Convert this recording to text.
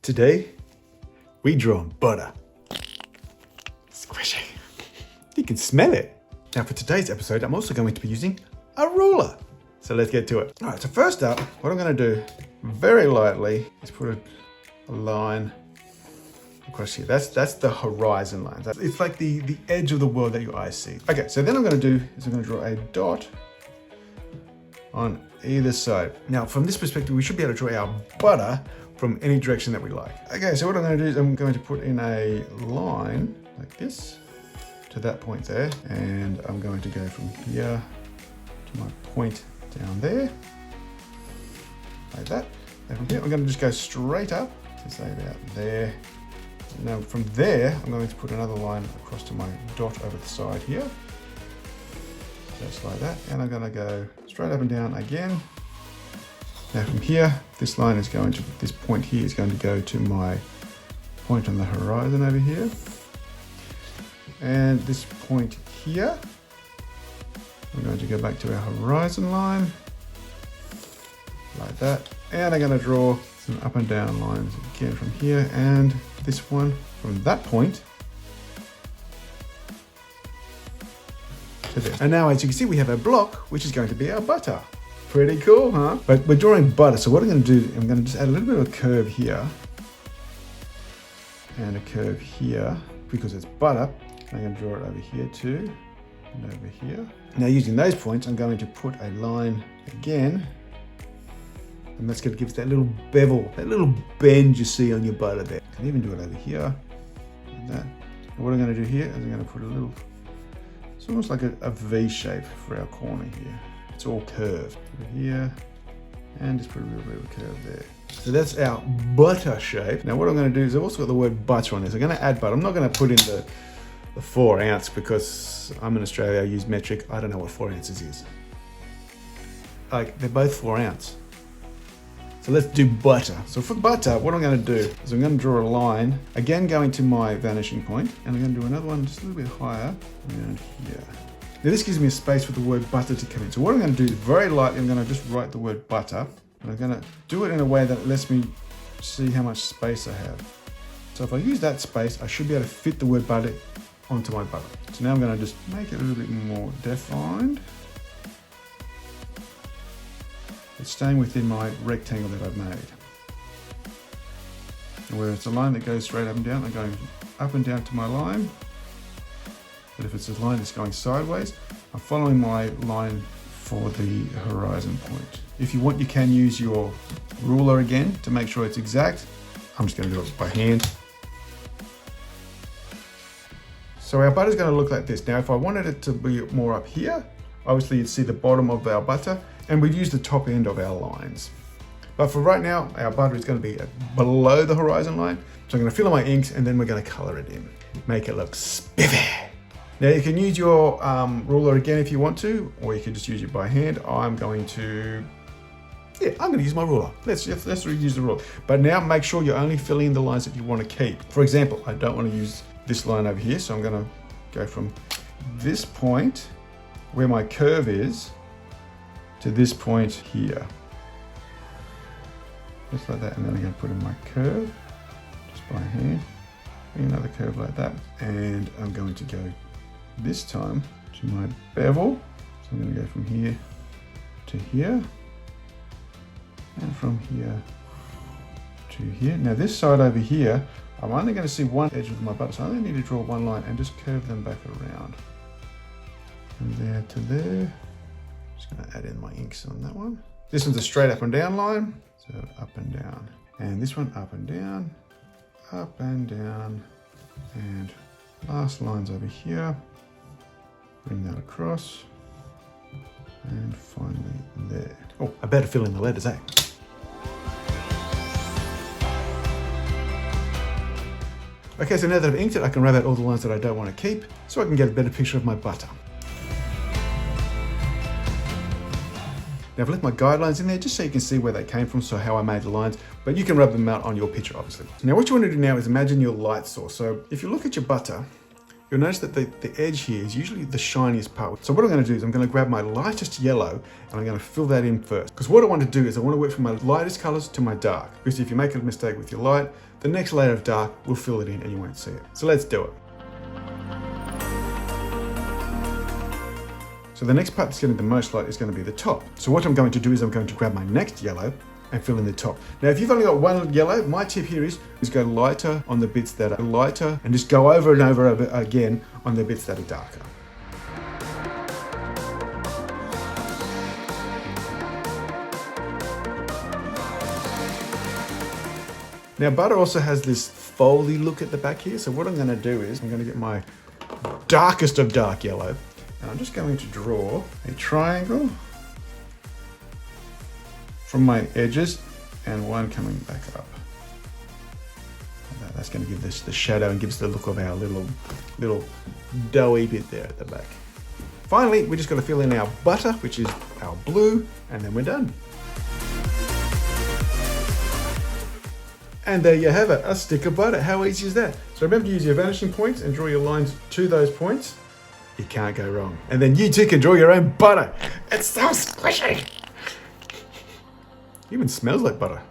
Today, we draw butter. Squishy. You can smell it. Now for today's episode, I'm also going to be using a ruler. So let's get to it. All right, so first up, what I'm gonna do very lightly is put a line across here. That's the horizon line. It's like the edge of the world that your eyes see. Okay, so then I'm gonna do is I'm gonna draw a dot on either side. Now from this perspective, we should be able to draw our butter from any direction that we like. Okay, so what I'm gonna do is I'm going to put in a line like this to that point there, and I'm going to go from here to my point down there, like that. And from here, I'm going to just go straight up to say about there. Now from there, I'm going to put another line across to my dot over the side here, just like that. And I'm going to go straight up and down again. Now from here, this line is going to, this point here is going to go to my point on the horizon over here. And this point here, I'm going to go back to our horizon line, like that. And I'm going to draw some up and down lines again from here, and this one from that point to there. And now, as you can see, we have a block, which is going to be our butter. Pretty cool, huh? But we're drawing butter, so what I'm going to do, I'm going to just add a little bit of a curve here and a curve here, because it's butter. I'm going to draw it over here too, and over here. Now using those points, I'm going to put a line again, and that's going to give us that little bevel, that little bend you see on your butter there. I can even do it over here, like that. And what I'm going to do here is I'm going to put a little, it's almost like a V shape for our corner here. It's all curved over here, and just put a little bit of a curve there. So that's our butter shape. Now what I'm going to do is I've also got the word butter on this. I'm going to add butter. I'm not going to put in the 4 ounce because I'm in Australia, I use metric. I don't know what 4 ounces is. Like, they're both 4 ounce. So let's do butter. So for butter, what I'm going to do is I'm going to draw a line, again going to my vanishing point, and I'm going to do another one just a little bit higher around here. Now this gives me a space for the word butter to come in. So what I'm going to do is very lightly, I'm going to just write the word butter, and I'm going to do it in a way that lets me see how much space I have. So if I use that space, I should be able to fit the word butter onto my butter. So now I'm going to just make it a little bit more defined. It's staying within my rectangle that I've made. And where it's a line that goes straight up and down, I'm going up and down to my line. But if it's a line that's going sideways, I'm following my line for the horizon point. If you want, you can use your ruler again to make sure it's exact. I'm just going to do it by hand. So our butter is going to look like this. Now, if I wanted it to be more up here, obviously you'd see the bottom of our butter, and we'd use the top end of our lines. But for right now, our butter is going to be below the horizon line. So I'm going to fill in my inks, and then we're going to color it in. Make it look spiffy. Now you can use your ruler again if you want to, or you can just use it by hand. I'm going to use my ruler. Let's reuse the ruler. But now make sure you're only filling in the lines that you want to keep. For example, I don't want to use this line over here, so I'm going to go from this point where my curve is to this point here, just like that. And then I'm going to put in my curve just by hand, another curve like that, and I'm going to go this time to my bevel. So I'm going to go from here to here, and from here to here. Now this side over here, I'm only going to see one edge of my butter, so I only need to draw one line and just curve them back around. From there to there. Just going to add in my inks on that one. This one's a straight up and down line, so up and down. And this one up and down, and last line's over here. Bring that across, and finally there. Oh, I better fill in the letters, eh? Okay, so now that I've inked it, I can rub out all the lines that I don't want to keep, so I can get a better picture of my butter. Now I've left my guidelines in there just so you can see where they came from, so how I made the lines, but you can rub them out on your picture, obviously. Now what you want to do now is imagine your light source. So if you look at your butter, you'll notice that the edge here is usually the shiniest part. So what I'm going to do is I'm going to grab my lightest yellow and I'm going to fill that in first. Because what I want to do is I want to work from my lightest colors to my dark. Because if you make a mistake with your light, the next layer of dark will fill it in and you won't see it. So let's do it. So the next part that's getting the most light is going to be the top. So what I'm going to do is I'm going to grab my next yellow and fill in the top. Now, if you've only got one yellow, my tip here is go lighter on the bits that are lighter and just go over and over again on the bits that are darker. Now, butter also has this foldy look at the back here. So what I'm going to do is I'm going to get my darkest of dark yellow and I'm just going to draw a triangle from my edges and one coming back up. That's going to give this the shadow and gives the look of our little doughy bit there at the back. Finally, we just got to fill in our butter, which is our blue, and then we're done. And there you have it, a stick of butter. How easy is that? So remember to use your vanishing points and draw your lines to those points. You can't go wrong. And then you too can draw your own butter. It's so squishy. It even smells like butter.